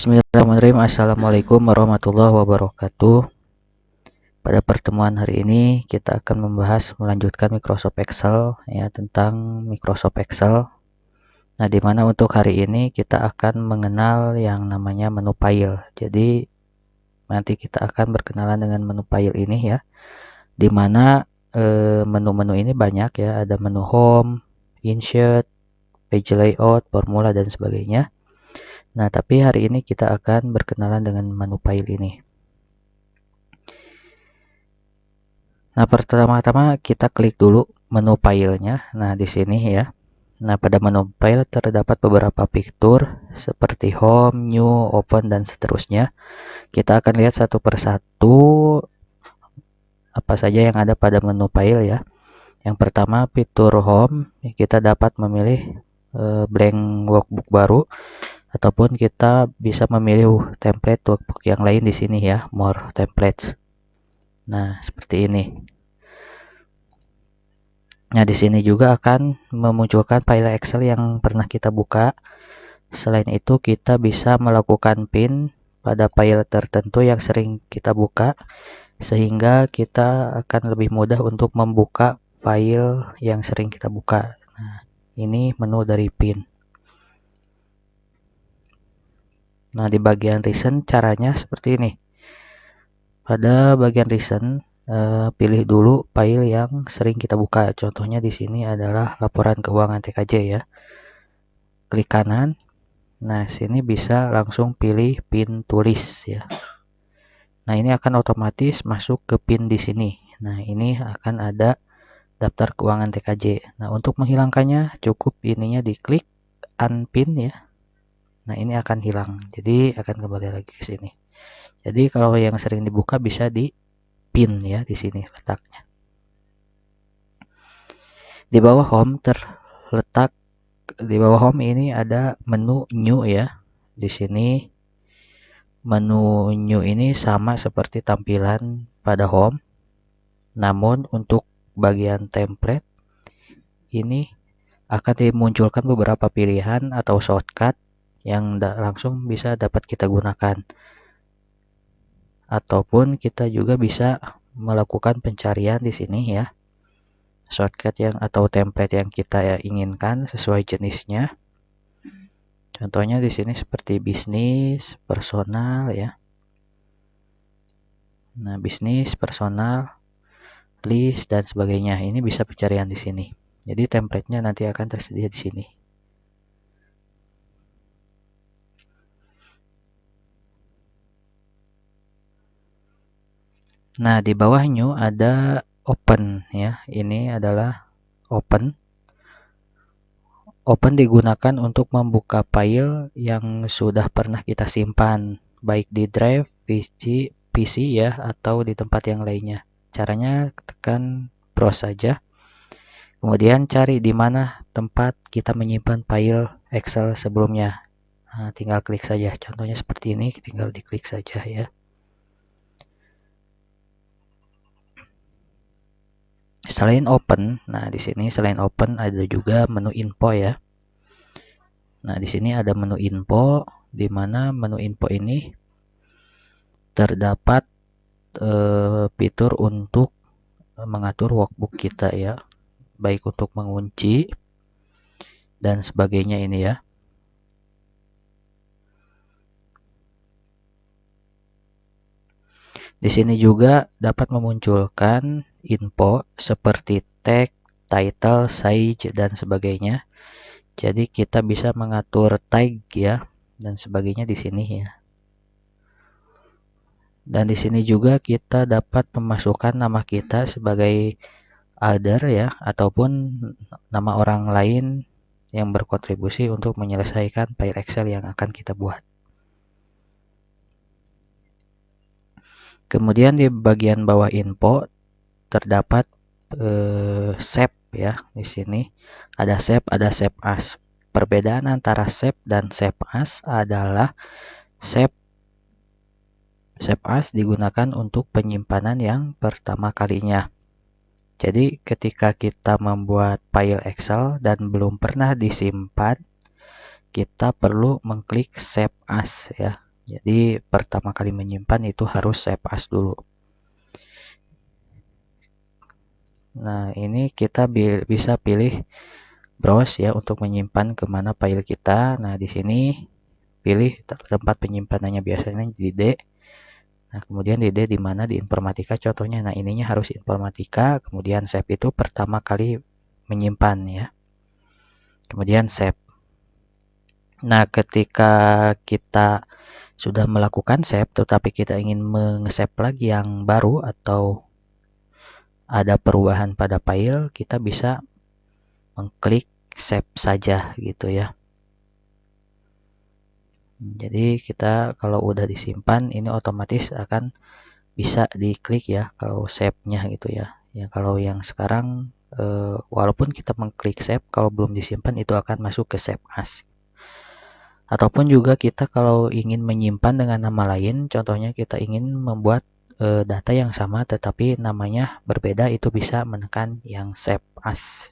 Bismillahirrahmanirrahim. Assalamualaikum warahmatullahi wabarakatuh. Pada pertemuan hari ini kita akan melanjutkan Microsoft Excel ya, tentang Microsoft Excel. Nah, di mana untuk hari ini kita akan mengenal yang namanya menu file. Jadi nanti kita akan berkenalan dengan menu file ini ya. Di mana menu-menu ini banyak ya, ada menu home, insert, page layout, formula dan sebagainya. Nah, tapi hari ini kita akan berkenalan dengan menu file ini. Nah, pertama-tama kita klik dulu menu filenya. Nah, di sini ya. Nah, pada menu file terdapat beberapa fitur seperti home, new, open, dan seterusnya. Kita akan lihat satu persatu apa saja yang ada pada menu file ya. Yang pertama, fitur home, kita dapat memilih blank workbook baru, ataupun kita bisa memilih template workbook yang lain di sini ya, more templates. Nah, seperti ini. Nah, di sini juga akan memunculkan file Excel yang pernah kita buka. Selain itu, kita bisa melakukan pin pada file tertentu yang sering kita buka, sehingga kita akan lebih mudah untuk membuka file yang sering kita buka. Nah, ini menu dari pin. Nah, di bagian recent caranya seperti ini. Pada bagian recent, pilih dulu file yang sering kita buka. Contohnya di sini adalah laporan keuangan TKJ ya. Klik kanan. Nah, sini bisa langsung pilih pin tulis ya. Nah, ini akan otomatis masuk ke pin di sini. Nah, ini akan ada daftar keuangan TKJ. Nah, untuk menghilangkannya cukup ininya diklik unpin ya. Nah, ini akan hilang. Jadi akan kembali lagi ke sini. Jadi kalau yang sering dibuka bisa di pin ya, di sini letaknya. Di bawah home terletak, di bawah home ini ada menu new ya. Di sini menu new ini sama seperti tampilan pada home. Namun untuk bagian template ini akan dimunculkan beberapa pilihan atau shortcut yang langsung bisa dapat kita gunakan. Ataupun kita juga bisa melakukan pencarian di sini ya. Shortcut yang atau template yang kita inginkan sesuai jenisnya. Contohnya di sini seperti bisnis, personal ya. Nah, bisnis, personal, list dan sebagainya. Ini bisa pencarian di sini. Jadi template-nya nanti akan tersedia di sini. Nah, di bawah new ada open ya. Ini adalah open. Open digunakan untuk membuka file yang sudah pernah kita simpan, baik di drive, PC ya, atau di tempat yang lainnya. Caranya tekan browse saja. Kemudian cari di mana tempat kita menyimpan file Excel sebelumnya. Nah, tinggal klik saja. Contohnya seperti ini, tinggal diklik saja ya. Selain open, nah di sini selain open ada juga menu info ya. Nah, di sini ada menu info, di mana menu info ini terdapat fitur untuk mengatur workbook kita ya, baik untuk mengunci dan sebagainya ini ya. Di sini juga dapat memunculkan info seperti tag, title, size, dan sebagainya. Jadi kita bisa mengatur tag ya dan sebagainya di sini ya. Dan di sini juga kita dapat memasukkan nama kita sebagai other ya, ataupun nama orang lain yang berkontribusi untuk menyelesaikan file Excel yang akan kita buat. Kemudian di bagian bawah info terdapat save ya. Di sini ada save as. Perbedaan antara save dan save as adalah save as digunakan untuk penyimpanan yang pertama kalinya. Jadi ketika kita membuat file Excel dan belum pernah disimpan, kita perlu mengklik save as ya. Jadi pertama kali menyimpan itu harus save as dulu. Nah, ini kita bisa pilih browse ya untuk menyimpan kemana file kita. Nah, di sini pilih tempat penyimpanannya, biasanya di D. Nah, kemudian di D di mana, di informatika contohnya. Nah, ininya harus informatika, kemudian save itu pertama kali menyimpan ya. Kemudian save. Nah, ketika kita sudah melakukan save tetapi kita ingin meng-save lagi yang baru atau ada perubahan pada file, kita bisa mengklik save saja gitu ya. Jadi kita kalau udah disimpan ini otomatis akan bisa diklik ya kalau save-nya gitu ya. Ya kalau yang sekarang walaupun kita mengklik save, kalau belum disimpan itu akan masuk ke save as. Ataupun juga kita kalau ingin menyimpan dengan nama lain, contohnya kita ingin membuat data yang sama tetapi namanya berbeda, itu bisa menekan yang save as.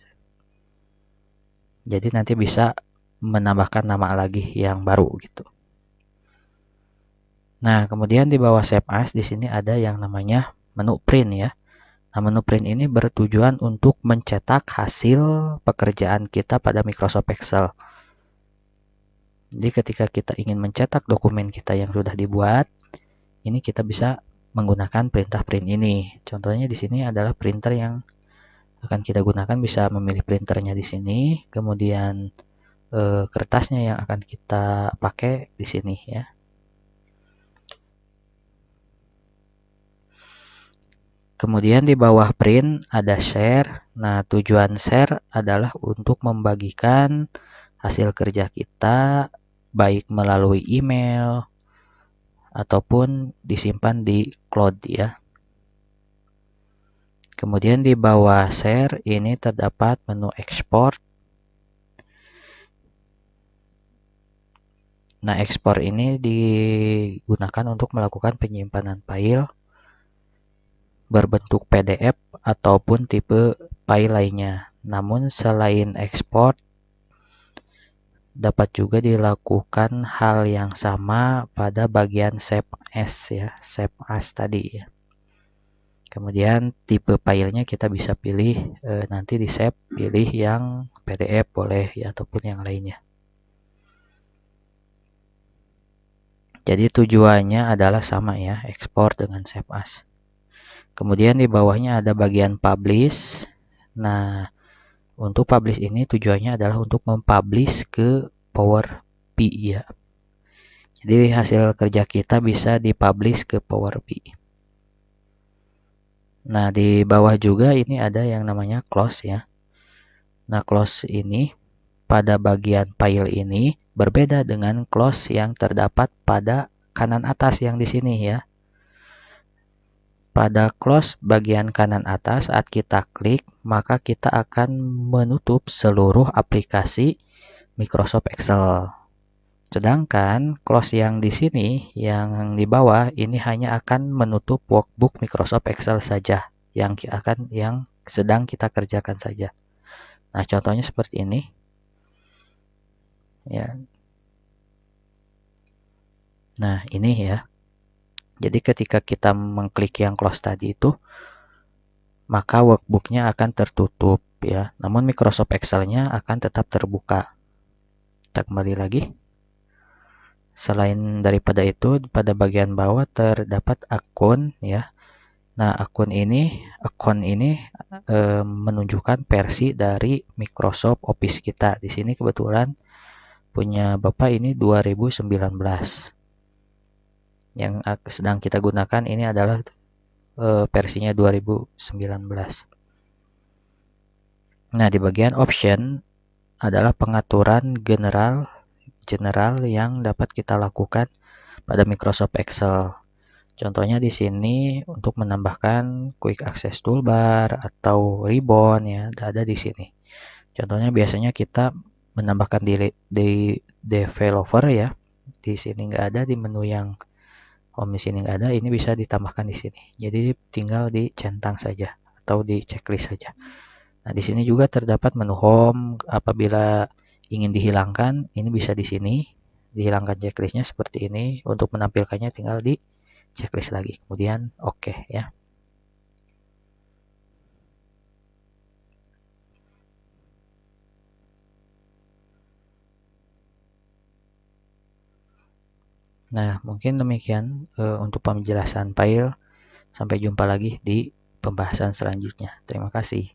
Jadi nanti bisa menambahkan nama lagi yang baru gitu. Nah, kemudian di bawah save as di sini ada yang namanya menu print ya. Nah, menu print ini bertujuan untuk mencetak hasil pekerjaan kita pada Microsoft Excel. Jadi ketika kita ingin mencetak dokumen kita yang sudah dibuat, ini kita bisa menggunakan perintah print ini. Contohnya di sini adalah printer yang akan kita gunakan, bisa memilih printernya di sini, kemudian kertasnya yang akan kita pakai di sini ya. Kemudian di bawah print ada share. Nah, tujuan share adalah untuk membagikan hasil kerja kita baik melalui email ataupun disimpan di cloud ya. Kemudian di bawah share ini terdapat menu export. Nah, ekspor ini digunakan untuk melakukan penyimpanan file berbentuk PDF ataupun tipe file lainnya. Namun selain ekspor, dapat juga dilakukan hal yang sama pada bagian save as ya, save as tadi ya. Kemudian tipe filenya kita bisa pilih nanti di save, pilih yang PDF boleh ya ataupun yang lainnya. Jadi tujuannya adalah sama ya, ekspor dengan save as. Kemudian di bawahnya ada bagian publish. Nah, untuk publish ini tujuannya adalah untuk mempublish ke Power BI ya. Jadi hasil kerja kita bisa dipublish ke Power BI. Nah, di bawah juga ini ada yang namanya close ya. Nah, close ini pada bagian file ini berbeda dengan close yang terdapat pada kanan atas yang di sini ya. Pada close bagian kanan atas saat kita klik, maka kita akan menutup seluruh aplikasi Microsoft Excel. Sedangkan close yang di sini, yang di bawah ini hanya akan menutup workbook Microsoft Excel saja yang sedang kita kerjakan saja. Nah, contohnya seperti ini. Ya. Nah, ini ya. Jadi ketika kita mengklik yang close tadi itu, maka workbooknya akan tertutup ya. Namun Microsoft Excel-nya akan tetap terbuka. Kita kembali lagi. Selain daripada itu, pada bagian bawah terdapat akun ya. Nah, akun ini menunjukkan versi dari Microsoft Office kita. Di sini kebetulan punya Bapak ini 2019. Yang sedang kita gunakan ini adalah versinya 2019. Nah, di bagian option adalah pengaturan general yang dapat kita lakukan pada Microsoft Excel. Contohnya di sini untuk menambahkan quick access toolbar atau ribbon ya, ada di sini. Contohnya biasanya kita menambahkan di developer ya. Di sini nggak ada, di menu yang home di sini nggak ada, ini bisa ditambahkan di sini. Jadi tinggal dicentang saja atau di checklist saja. Nah, di sini juga terdapat menu home. Apabila ingin dihilangkan, ini bisa di sini. dihilangkan checklistnya seperti ini. Untuk menampilkannya tinggal di checklist lagi, kemudian oke ya. Nah, mungkin demikian untuk penjelasan file. Sampai jumpa lagi di pembahasan selanjutnya. Terima kasih.